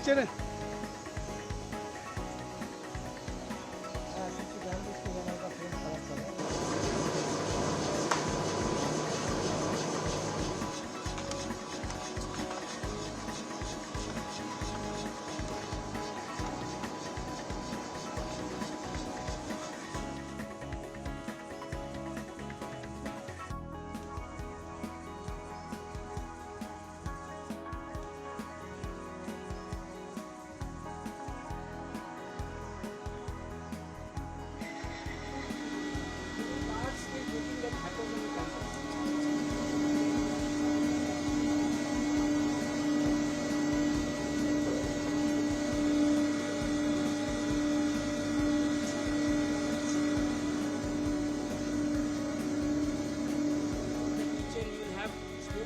Kitchen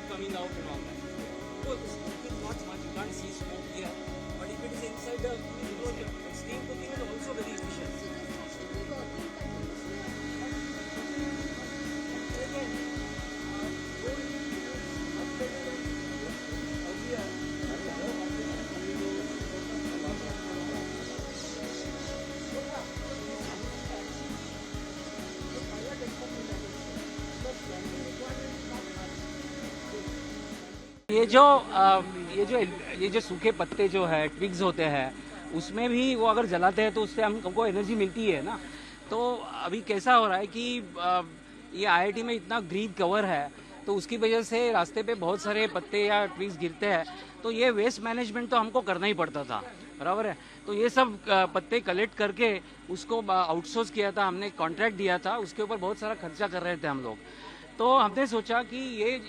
coming out and all that. Of course, the smoke is not much, you can't see smoke here, but if it is inside the enclosure, steam cooking is also very efficient. ये जो सूखे पत्ते जो है twigs होते हैं उसमें भी वो अगर जलाते हैं तो उससे हमको एनर्जी मिलती है ना। तो अभी कैसा हो रहा है कि ये आईआईटी में इतना ग्रीन कवर है तो उसकी वजह से रास्ते पे बहुत सारे पत्ते या ट्विग्स गिरते हैं, तो ये वेस्ट मैनेजमेंट तो हमको करना ही पड़ता था, बराबर है। तो ये सब पत्ते कलेक्ट करके उसको आउटसोर्स किया था, हमने कॉन्ट्रैक्ट दिया था, उसके ऊपर बहुत सारा खर्चा कर रहे थे हम लोग। तो हमने सोचा कि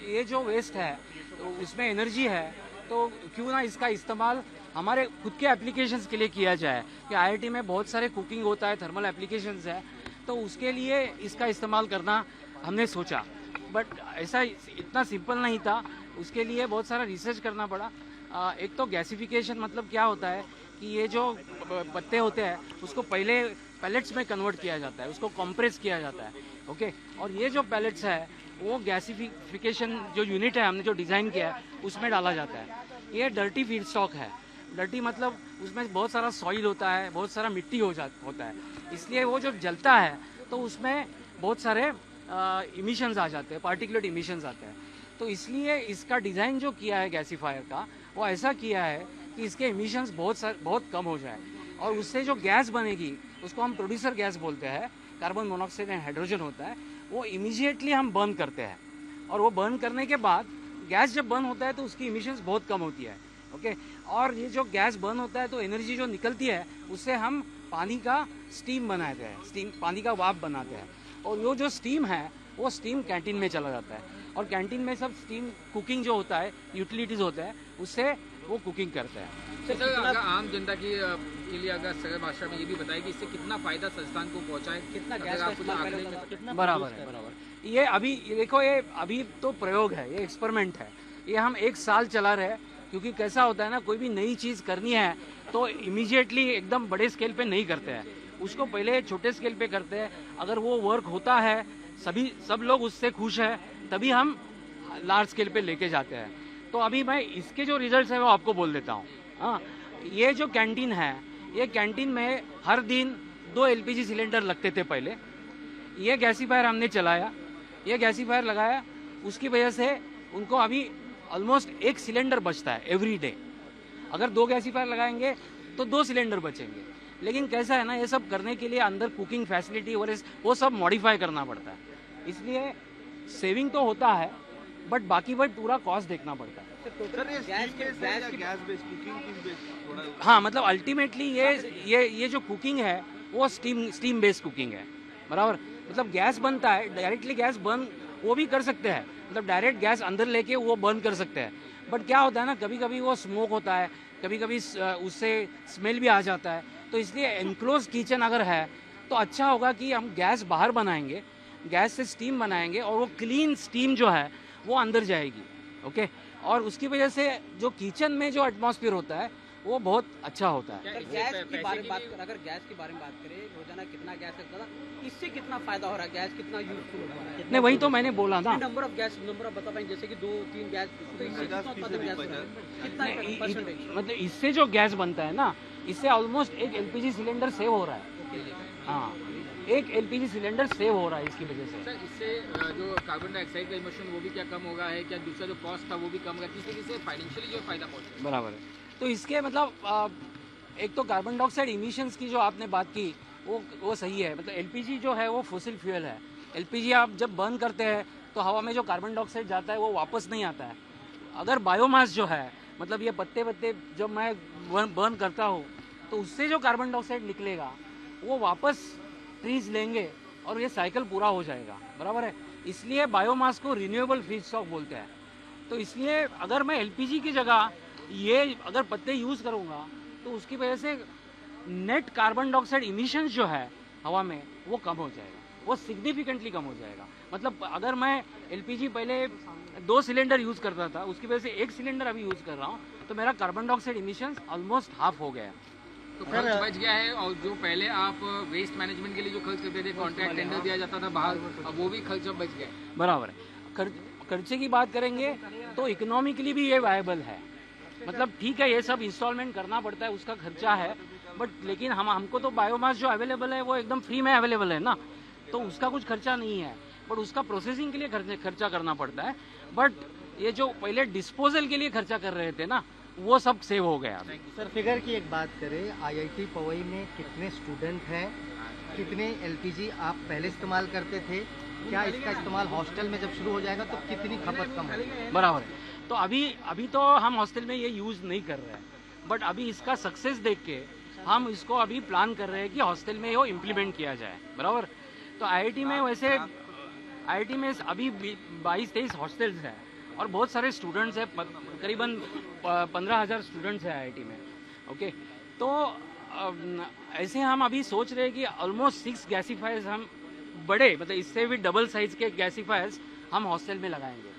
ये जो वेस्ट है तो इसमें एनर्जी है, तो क्यों ना इसका इस्तेमाल हमारे खुद के एप्लीकेशंस के लिए किया जाए कि आईआईटी में बहुत सारे कुकिंग होता है, थर्मल एप्लीकेशंस है, तो उसके लिए इसका इस्तेमाल करना हमने सोचा। बट ऐसा इतना सिंपल नहीं था, उसके लिए बहुत सारा रिसर्च करना पड़ा। एक तो गैसिफिकेशन मतलब क्या होता है कि ये जो पत्ते होते हैं उसको पहले पैलेट्स में कन्वर्ट किया जाता है, उसको कंप्रेस किया जाता है, ओके। और ये जो पैलेट्स है वो गैसिफिकेशन जो यूनिट है हमने जो डिज़ाइन किया है उसमें डाला जाता है। ये डर्टी फीड स्टॉक है, डर्टी मतलब उसमें बहुत सारा सॉइल होता है, बहुत सारा मिट्टी होता है, इसलिए वो जब जलता है तो उसमें बहुत सारे इमिशंस आ जाते हैं, पार्टिकुलेट इमिशंस आते हैं। तो इसलिए इसका डिज़ाइन जो किया है गैसीफायर का वो ऐसा किया है कि इसके इमिशंस बहुत कम हो जाए, और उससे जो गैस बनेगी उसको हम प्रोड्यूसर गैस बोलते हैं, कार्बन मोनोऑक्साइड एंड हाइड्रोजन होता है, वो इमीडिएटली हम बर्न करते हैं। और वो बर्न करने के बाद गैस जब बर्न होता है तो उसकी इमिशंस बहुत कम होती है, ओके। और ये जो गैस बर्न होता है तो एनर्जी जो निकलती है उससे हम पानी का स्टीम बनाते हैं, पानी का वाफ बनाते हैं, और वो जो स्टीम है वो स्टीम कैंटीन में चला जाता है, और कैंटीन में सब स्टीम कुकिंग जो होता है, यूटिलिटीज़ होता है, उससे वो कुकिंग करते हैं। सर, अगर आम जनता के लिए अगर सरल भाषा में ये भी बताएं कि इससे कितना फायदा संस्थान को पहुंचा है, कितना गैस का बराबर है। ये अभी देखो, ये अभी तो प्रयोग है, ये एक्सपेरिमेंट है, ये हम 1 साल चला रहे हैं, क्योंकि कैसा होता है ना, कोई भी नई चीज़ करनी है तो इमीडिएटली एकदम बड़े स्केल पे नहीं करते हैं, उसको पहले छोटे स्केल पे करते हैं। अगर वो वर्क होता है, सब लोग उससे खुश है, तभी हम लार्ज स्केल पे लेके जाते हैं। तो अभी मैं इसके जो रिजल्ट्स हैं वो आपको बोल देता हूँ। हाँ, ये जो कैंटीन है, ये कैंटीन में हर दिन 2 एलपीजी सिलेंडर लगते थे पहले। ये गैसीफायर हमने चलाया, ये गैसीफायर लगाया, उसकी वजह से उनको अभी ऑलमोस्ट 1 सिलेंडर बचता है एवरी डे। अगर 2 गैसीफायर लगाएंगे तो 2 सिलेंडर बचेंगे। लेकिन कैसा है ना, ये सब करने के लिए अंदर कुकिंग फैसिलिटी और वो सब मॉडिफाई करना पड़ता है, इसलिए सेविंग तो होता है बट बाकी पूरा कॉस्ट देखना पड़ता है। हाँ, मतलब अल्टीमेटली ये जो कुकिंग है वो स्टीम बेस्ड कुकिंग है, बराबर। मतलब गैस बनता है, डायरेक्टली गैस बर्न वो भी कर सकते हैं, मतलब डायरेक्ट गैस अंदर लेके वो बर्न कर सकते हैं। बट क्या होता है ना, कभी कभी वो स्मोक होता है, कभी कभी उससे स्मेल भी आ जाता है, तो इसलिए एनक्लोज किचन अगर है तो अच्छा होगा कि हम गैस बाहर बनाएंगे, गैस से स्टीम बनाएंगे, और वो क्लीन स्टीम जो है वो अंदर जाएगी, ओके। और उसकी वजह से जो किचन में जो एटमॉस्फेयर होता है वो बहुत अच्छा होता है। क्या अगर इससे गैस पैसे की बारे के में बात लिए- कर अगर गैस के बारे में बात करें, रोजाना कितना गैस लगता था, इससे कितना फायदा हो रहा है, गैस कितना यूजफुल हो रहा है? नहीं, वही तो मैंने बोला ना। Number of gas number of बता पाएं, जैसे कि 2-3 गैस, तो इससे कितना उत्पादन गैस हो रहा है? कितना परसेंटेज? मतलब इससे जो गैस बनता है ना, इससे ऑलमोस्ट एक एलपीजी सिलेंडर सेव हो रहा है। हाँ, एक एलपीजी सिलेंडर सेव हो रहा है इसकी वजह से। सर इससे जो कार्बन डाइऑक्साइड का इमिशन वो भी क्या कम होगा है, क्या दूसरा जो कॉस्ट था वो भी कम होगा, किस तरीके से फाइनेंशियली जो फायदा पहुंचे? बराबर है। तो इसके मतलब एक तो कार्बन डाइऑक्साइड इमिशंस की जो आपने बात की वो सही है। मतलब एलपीजी जो है वो फॉसिल फ्यूल है। एलपीजी आप जब बर्न करते हैं तो हवा में जो कार्बन डाइऑक्साइड जाता है वो वापस नहीं आता है। अगर बायोमास जो है, मतलब ये पत्ते जब मैं बर्न करता हूँ तो उससे जो कार्बन डाइऑक्साइड निकलेगा वो वापस ट्रीज लेंगे और ये साइकिल पूरा हो जाएगा। बराबर है। इसलिए बायोमास को रिन्यूएबल फीडस्टॉक बोलते हैं। तो इसलिए अगर मैं एलपीजी की जगह ये अगर पत्ते यूज़ करूँगा तो उसकी वजह से नेट कार्बन डाइऑक्साइड इमिशंस जो है हवा में वो कम हो जाएगा, वो सिग्निफिकेंटली कम हो जाएगा। मतलब अगर मैं एलपीजी पहले 2 सिलेंडर यूज़ करता था, उसकी वजह से 1 सिलेंडर अभी यूज़ कर रहा हूँ, तो मेरा carbon dioxide emissions almost half हो गया। तो खर्च बच गया है, और जो पहले आप वेस्ट मैनेजमेंट के लिए जो खर्च करते थे, कॉन्ट्रैक्ट टेंडर दिया जाता था बाहर, अब वो भी खर्च अब बच गया। बराबर है। खर्चे की बात करेंगे तो इकोनॉमिकली भी ये वायबल है। मतलब ठीक है, ये सब इंस्टॉलमेंट करना पड़ता है, उसका खर्चा है, बट लेकिन हमको तो बायोमास जो अवेलेबल है वो एकदम फ्री में अवेलेबल है ना, तो उसका कुछ खर्चा नहीं है। बट उसका प्रोसेसिंग के लिए खर्चा करना पड़ता है। बट ये जो पहले डिस्पोजल के लिए खर्चा कर रहे थे ना, वो सब सेव हो गया। सर फिगर की एक बात करें, आईआईटी पवई में कितने स्टूडेंट हैं, कितने एलपीजी आप पहले इस्तेमाल करते थे, क्या इसका इस्तेमाल हॉस्टल में जब शुरू हो जाएगा तो कितनी खपत कम होगी? बराबर है। तो अभी तो हम हॉस्टल में ये यूज़ नहीं कर रहे हैं, बट अभी इसका सक्सेस देख के हम इसको अभी प्लान कर रहे हैं कि हॉस्टल में वो इम्प्लीमेंट किया जाए। बराबर। तो आईआईटी में वैसे आईआईटी में अभी 22-23 हॉस्टल्स हैं और बहुत सारे स्टूडेंट्स हैं, करीबन 15,000 स्टूडेंट्स हैं आईआईटी में। ओके, तो ऐसे हम अभी सोच रहे हैं कि ऑलमोस्ट 6 गैसीफायर्स हम बड़े, मतलब इससे भी डबल साइज के गैसीफायर्स हम हॉस्टल में लगाएंगे।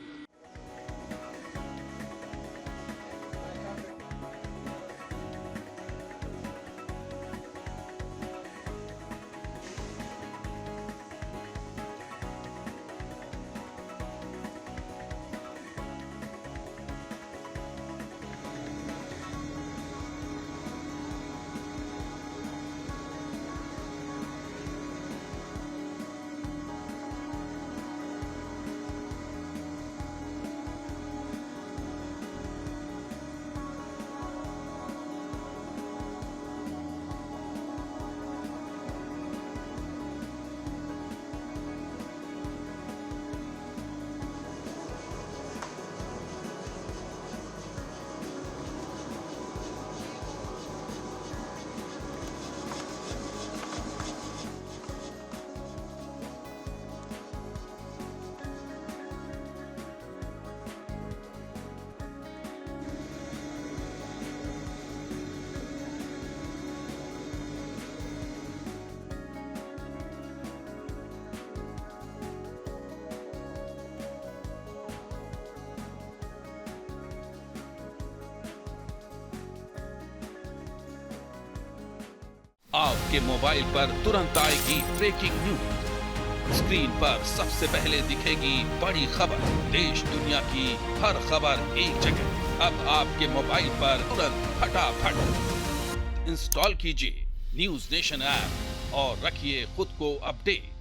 आपके मोबाइल पर तुरंत आएगी ब्रेकिंग न्यूज। स्क्रीन पर सबसे पहले दिखेगी बड़ी खबर। देश दुनिया की हर खबर एक जगह। अब आपके मोबाइल पर तुरंत फटाफट इंस्टॉल कीजिए न्यूज नेशन ऐप और रखिए खुद को अपडेट।